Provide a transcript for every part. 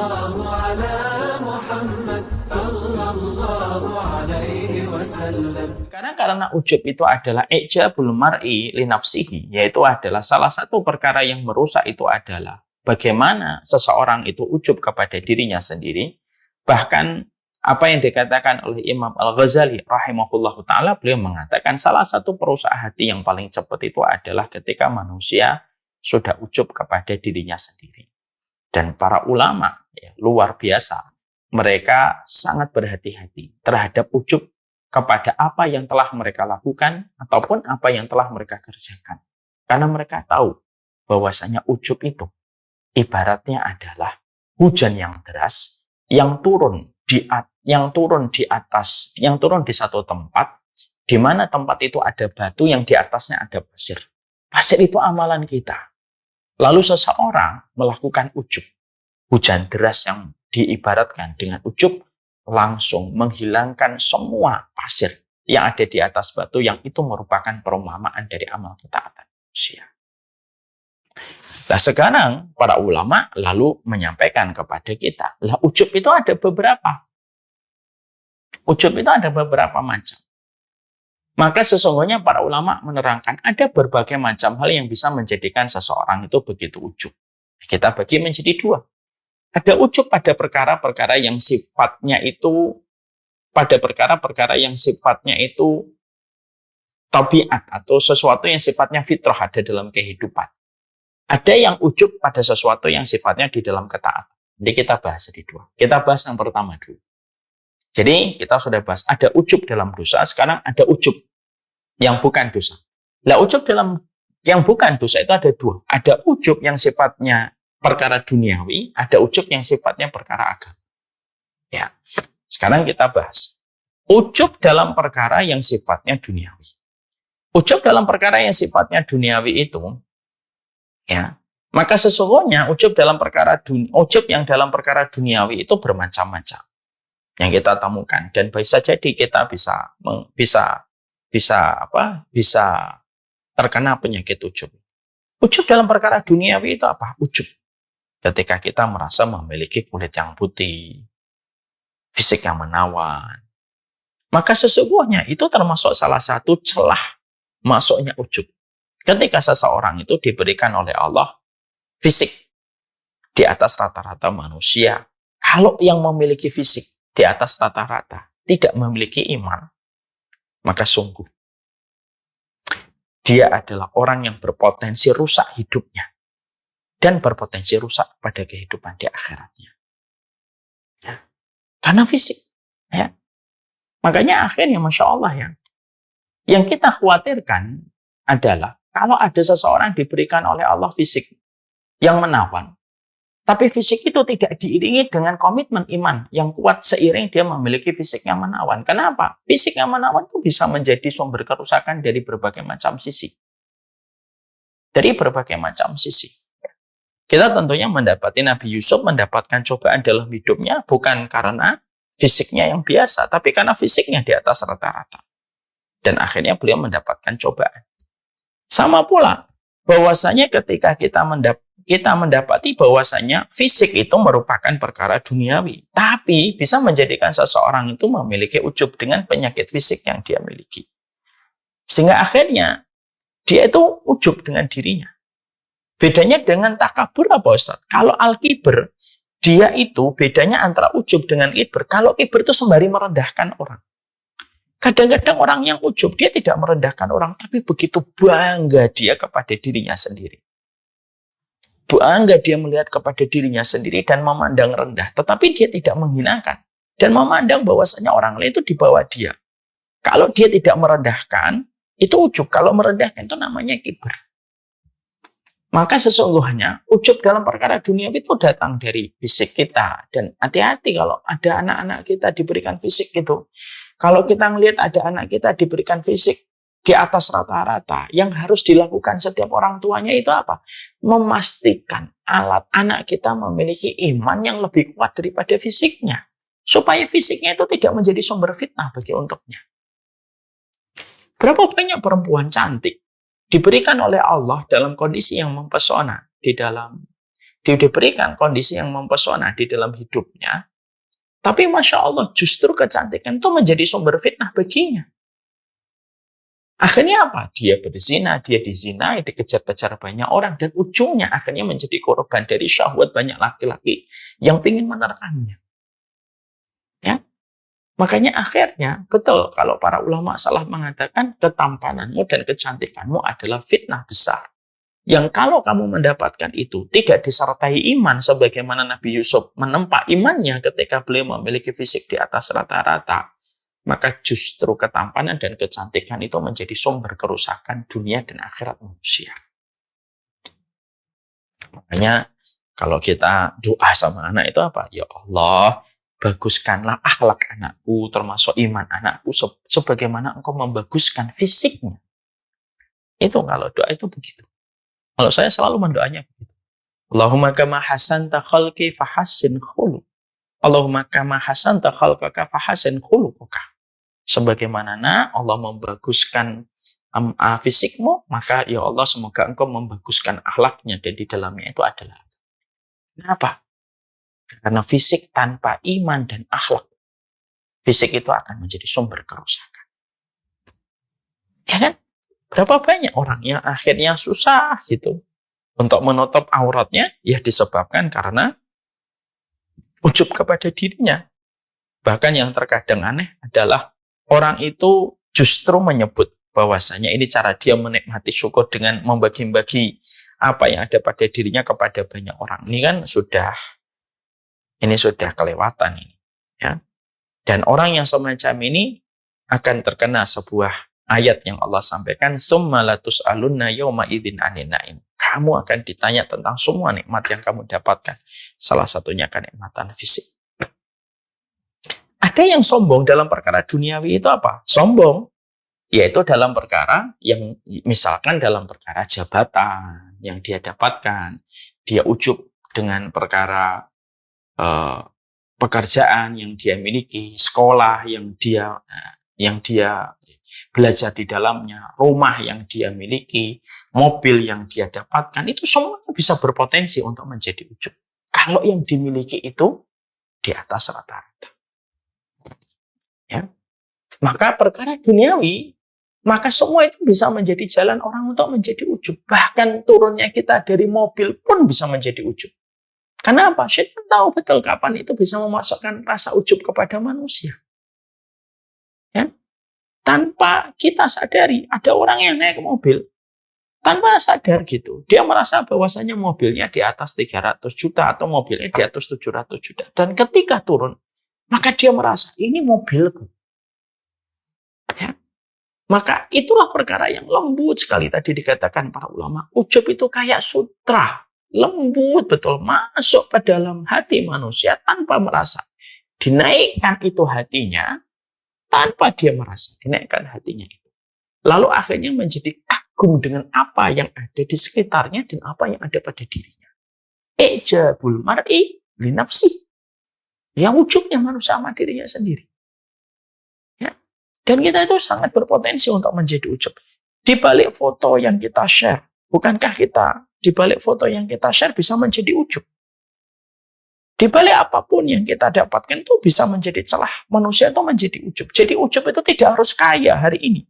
Sallallahu ala Muhammad sallallahu alaihi wasallam. Karena ujub itu adalah ijabul mar'i li nafsihi, yaitu adalah salah satu perkara yang merusak itu adalah bagaimana seseorang itu ujub kepada dirinya sendiri. Bahkan apa yang dikatakan oleh Imam Al-Ghazali rahimahullahu ta'ala, beliau mengatakan salah satu perusak hati yang paling cepat itu adalah ketika manusia sudah ujub kepada dirinya sendiri. Dan para ulama ya, luar biasa, mereka sangat berhati-hati terhadap ujub kepada apa yang telah mereka lakukan ataupun apa yang telah mereka kerjakan. Karena mereka tahu bahwasanya ujub itu ibaratnya adalah hujan yang deras yang turun di satu tempat, di mana tempat itu ada batu, yang di atasnya ada pasir. Pasir itu amalan kita. Lalu seseorang melakukan ujub. Hujan deras yang diibaratkan dengan ujub langsung menghilangkan semua pasir yang ada di atas batu, yang itu merupakan perumpamaan dari amal ketaatan manusia. Nah sekarang para ulama lalu menyampaikan kepada kita, lah ujub itu ada beberapa. Ujub itu ada beberapa macam. Maka sesungguhnya para ulama menerangkan ada berbagai macam hal yang bisa menjadikan seseorang itu begitu ujub. Kita bagi menjadi dua. Ada ujub pada perkara-perkara yang sifatnya itu tabiat atau sesuatu yang sifatnya fitrah, ada dalam kehidupan. Ada yang ujub pada sesuatu yang sifatnya di dalam ketaatan. Jadi kita bahas di dua. Kita bahas yang pertama dulu. Jadi kita sudah bahas ada ujub dalam dosa, sekarang ada ujub yang bukan dosa. Nah, ujub dalam yang bukan dosa itu ada dua. Ada ujub yang sifatnya perkara duniawi, ada ujub yang sifatnya perkara agama. Ya. Sekarang kita bahas ujub dalam perkara yang sifatnya duniawi. Ujub dalam perkara yang sifatnya duniawi itu, ya, maka sesungguhnya ujub yang dalam perkara duniawi itu bermacam-macam yang kita temukan, dan bisa jadi kita bisa terkena penyakit ujub. Ujub dalam perkara duniawi itu apa? Ujub ketika kita merasa memiliki kulit yang putih, fisik yang menawan, maka sesungguhnya itu termasuk salah satu celah masuknya ujub. Ketika seseorang itu diberikan oleh Allah fisik di atas rata-rata manusia, kalau yang memiliki fisik di atas rata-rata tidak memiliki iman, maka sungguh dia adalah orang yang berpotensi rusak hidupnya dan berpotensi rusak pada kehidupan di akhiratnya. Ya. Karena fisik. Ya. Makanya akhirnya Masya Allah ya, yang kita khawatirkan adalah kalau ada seseorang diberikan oleh Allah fisik yang menawan, tapi fisik itu tidak diiringi dengan komitmen iman yang kuat seiring dia memiliki fisik yang menawan. Kenapa? Fisik yang menawan itu bisa menjadi sumber kerusakan dari berbagai macam sisi. Dari berbagai macam sisi. Kita tentunya mendapati Nabi Yusuf mendapatkan cobaan dalam hidupnya bukan karena fisiknya yang biasa, tapi karena fisiknya di atas rata-rata. Dan akhirnya beliau mendapatkan cobaan. Sama pula, bahwasanya ketika kita mendapati bahwasanya fisik itu merupakan perkara duniawi, tapi bisa menjadikan seseorang itu memiliki ujub dengan penyakit fisik yang dia miliki. Sehingga akhirnya dia itu ujub dengan dirinya. Bedanya dengan takabur apa Ustaz? Kalau al-kibr, dia itu bedanya antara ujub dengan kibr. Kalau kibr itu sembari merendahkan orang. Kadang-kadang orang yang ujub, dia tidak merendahkan orang, tapi begitu bangga dia kepada dirinya sendiri. Bangga dia melihat kepada dirinya sendiri dan memandang rendah. Tetapi dia tidak menghinakan. Dan memandang bahwasanya orang lain itu di bawah dia. Kalau dia tidak merendahkan, itu ujub. Kalau merendahkan, itu namanya kibr. Maka sesungguhnya ujub dalam perkara dunia itu datang dari fisik kita. Dan hati-hati kalau ada anak-anak kita diberikan fisik itu. Kalau kita melihat ada anak kita diberikan fisik di atas rata-rata, yang harus dilakukan setiap orang tuanya itu apa? Memastikan anak kita memiliki iman yang lebih kuat daripada fisiknya. Supaya fisiknya itu tidak menjadi sumber fitnah bagi untuknya. Berapa banyak perempuan cantik diberikan oleh Allah dalam kondisi yang mempesona di dia diberikan kondisi yang mempesona di dalam hidupnya, tapi Masya Allah justru kecantikan itu menjadi sumber fitnah baginya. Akhirnya apa? Dia berzina, dia dizinai, dikejar-kejar banyak orang, dan ujungnya akhirnya menjadi korban dari syahwat banyak laki-laki yang ingin menerkamnya. Ya, makanya akhirnya betul kalau para ulama salah mengatakan ketampananmu dan kecantikanmu adalah fitnah besar. Yang kalau kamu mendapatkan itu tidak disertai iman, sebagaimana Nabi Yusuf menempa imannya ketika beliau memiliki fisik di atas rata-rata, maka justru ketampanan dan kecantikan itu menjadi sumber kerusakan dunia dan akhirat manusia. Makanya kalau kita doa sama anak itu apa? Ya Allah, baguskanlah akhlak anakku, termasuk iman anakku, sebagaimana engkau membaguskan fisiknya. Itu kalau doa itu begitu. Kalau saya selalu mendoanya begitu. Allahumma kama hasanta khalqi fahassin khuluq. Allahumma kama hasanta khalqaka fahassin khuluqaka. Sebagaimana Allah membaguskan fisikmu, maka ya Allah semoga engkau membaguskan akhlaknya, dan di dalamnya itu adalah. Kenapa? Karena fisik tanpa iman dan akhlak, fisik itu akan menjadi sumber kerusakan. Ya kan? Berapa banyak orang yang akhirnya susah gitu untuk menutup auratnya, ya disebabkan karena ujub kepada dirinya. Bahkan yang terkadang aneh adalah orang itu justru menyebut bahwasanya ini cara dia menikmati syukur dengan membagi-bagi apa yang ada pada dirinya kepada banyak orang. Ini kan sudah kelewatan ini, ya. Dan orang yang semacam ini akan terkena sebuah ayat yang Allah sampaikan, summa latus'alunna yauma idzin 'anin na'im. Kamu akan ditanya tentang semua nikmat yang kamu dapatkan. Salah satunya kenikmatan fisik. Ada yang sombong dalam perkara duniawi itu apa? Sombong, yaitu dalam perkara yang misalkan dalam perkara jabatan yang dia dapatkan. Dia ujub dengan perkara pekerjaan yang dia miliki, sekolah yang dia belajar di dalamnya, rumah yang dia miliki, mobil yang dia dapatkan, itu semua bisa berpotensi untuk menjadi ujub. Kalau yang dimiliki itu di atas rata-rata. Ya. Maka perkara duniawi, maka semua itu bisa menjadi jalan orang untuk menjadi ujub. Bahkan turunnya kita dari mobil pun bisa menjadi ujub. Kenapa? Syaitan tahu betul kapan itu bisa memasukkan rasa ujub kepada manusia. Ya. Tanpa kita sadari, ada orang yang naik mobil, tanpa sadar gitu, dia merasa bahwasanya mobilnya di atas 300 juta atau mobilnya di atas 700 juta. Dan ketika turun, maka dia merasa, ini mobilku. Ya. Maka itulah perkara yang lembut sekali tadi dikatakan para ulama. Ujub itu kayak sutra. Lembut betul. Masuk ke dalam hati manusia tanpa merasa. Dinaikkan itu hatinya, tanpa dia merasa. Dinaikkan hatinya itu. Lalu akhirnya menjadi kagum dengan apa yang ada di sekitarnya dan apa yang ada pada dirinya. Ijabul mar'i li nafsi. Yang ujubnya manusia sama dirinya sendiri. Ya. Dan kita itu sangat berpotensi untuk menjadi ujub. Di balik foto yang kita share, bukankah kita di balik foto yang kita share bisa menjadi ujub? Di balik apapun yang kita dapatkan itu bisa menjadi celah manusia itu menjadi ujub. Jadi ujub itu tidak harus kaya hari ini.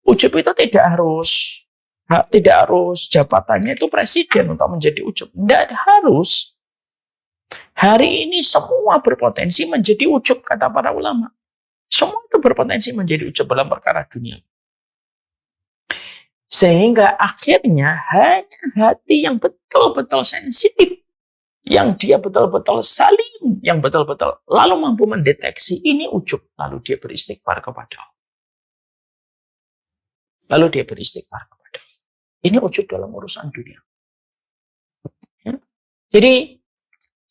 Ujub itu tidak harus jabatannya itu presiden untuk menjadi ujub. Tidak harus. Hari ini semua berpotensi menjadi ujub, kata para ulama. Semua itu berpotensi menjadi ujub dalam perkara dunia. Sehingga akhirnya hanya hati yang betul-betul sensitif, yang dia betul-betul saling, yang betul-betul lalu mampu mendeteksi ini ujub, lalu dia beristighfar kepada Allah. Lalu dia beristighfar kepada Allah. Ini ujub dalam urusan dunia. Ya. Jadi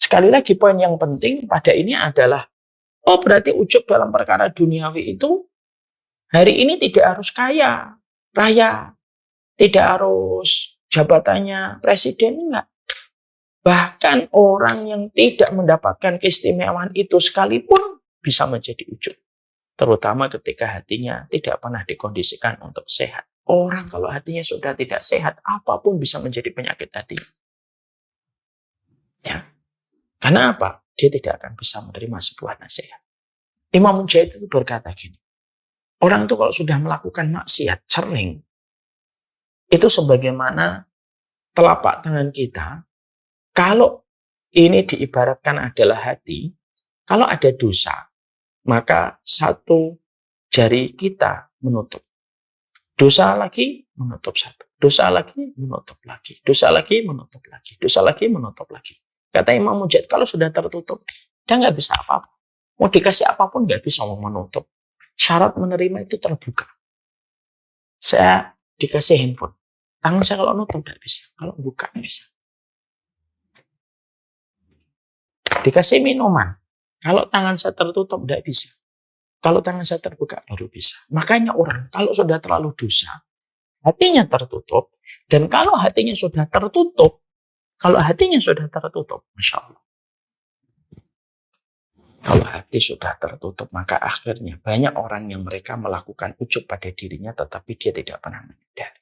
sekali lagi poin yang penting pada ini adalah, oh berarti ujub dalam perkara duniawi itu hari ini tidak harus kaya raya, tidak harus jabatannya presiden, enggak. Bahkan orang yang tidak mendapatkan keistimewaan itu sekalipun bisa menjadi ujub. Terutama ketika hatinya tidak pernah dikondisikan untuk sehat. Orang kalau hatinya sudah tidak sehat, apapun bisa menjadi penyakit hati. Ya. Karena apa? Dia tidak akan bisa menerima sebuah nasihat. Imam Mujahid itu berkata gini, orang itu kalau sudah melakukan maksiat sering, itu sebagaimana telapak tangan kita, kalau ini diibaratkan adalah hati, kalau ada dosa, maka satu jari kita menutup. Dosa lagi, menutup satu. Dosa lagi, menutup lagi. Dosa lagi, menutup lagi. Dosa lagi, menutup lagi. Kata Imam Mujahid, kalau sudah tertutup, dia nggak bisa apa-apa. Mau dikasih apapun nggak bisa mau menutup. Syarat menerima itu terbuka. Saya dikasih handphone. Tangan saya kalau nutup nggak bisa. Kalau buka bisa. Dikasih minuman. Kalau tangan saya tertutup nggak bisa. Kalau tangan saya terbuka baru bisa. Makanya orang kalau sudah terlalu dosa, hatinya tertutup. Dan kalau hatinya sudah tertutup, Masya Allah. Kalau hati sudah tertutup, maka akhirnya banyak orang yang mereka melakukan ujub pada dirinya, tetapi dia tidak pernah menyadari.